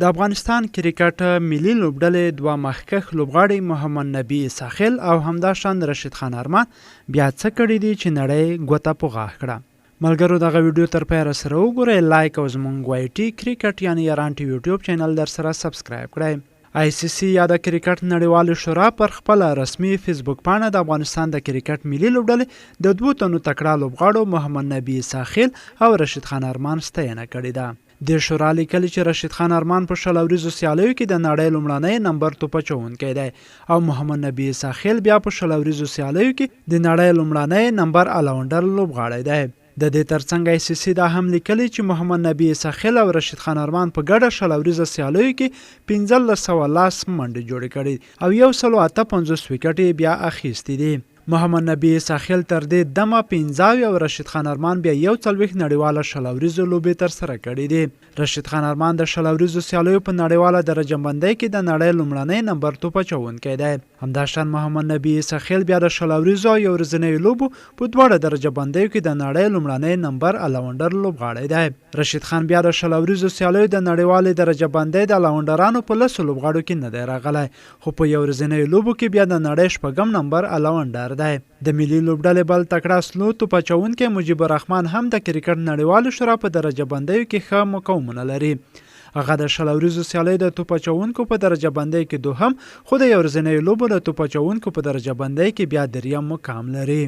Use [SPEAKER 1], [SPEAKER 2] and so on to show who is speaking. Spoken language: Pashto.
[SPEAKER 1] د افغانستان کرکټ ملي لوبډلې دوه مخکښ لوبغاړي محمد نبي ساحل او همداشان راشد خان ارمان بیا څه کړي دي چې نړۍ ګوته په غاښ کړه. ملګرو دغه ویډیو تر پایه سره وګورئ، لایک او زموږ وایټي کرکټ یعنی حیرانه ټي یوټیوب چینل در سره سبسکرایب کړئ. ICC یا د کرکټ نړیوالې شورا پر خپل رسمي فیسبوک پاڼه د افغانستان د کرکټ ملي لوبډلې د دوه تنو تکړه لوبغاړو محمد نبي ساحل او راشد خان ارمان ستاینه کړې ده. د شورا لیکلي چې راشد خان ارمان په شل اوریزو سیالیو کې د نړۍ لومړنی نمبر توپ اچوونکی دی او محمد نبي ساحل بیا په شل اوریزو سیالیو کې د نړۍ لومړنی نمبر الراونډر لوبغاړی دی. د دې ترڅنګ ICC دا هم لیکلي چې محمد نبي ساحل او راشد خان ارمان په ګډه شل اوریزه سیالیو کې 1510 منډې جوړې کړې او 158 وکټې بیا اخیستې دي. محمد نبي ساحل تر دې دمه 15 او راشد خان ارمان بیا 41 نړیواله شل اوریزو لوبې تر سره کړې دي. راشد خان ارمان د شل اوریزو سیالیو په نړیواله درجه بندۍ کې د نړۍ لومړنی نمبر توپ اچوونکی دی. همداشان محمد نبي ساحل بیا د شل اوریزو او ورځنیو لوبو په دواړه درجه بندیو کې د نړۍ لومړنی نمبر الراونډر لوبغاړی دی. راشد خان بیا د شل اوریزو سیالیو د نړیوالې درجه بندۍ د الراونډرانو په 10 لوبغاړو کې نه دی راغلی، خو په ورځنیو لوبو کې بیا د نړۍ شپږم نمبر الراونډر دی. د ملي لوبډلې بل تکړه سلو توپ اچوونکی مجيب الرحمن هم د کرکټ نړیوالې شورا په درجه بندیو کې ښه مقامونه لري. هغه د شل اوریزو سیالیو د توپ اچوونکو په درجه بندۍ کې دوهم، خو د ورځنیو لوبو د توپ اچوونکو په درجه بندۍ کې بیا دریم مقام لري.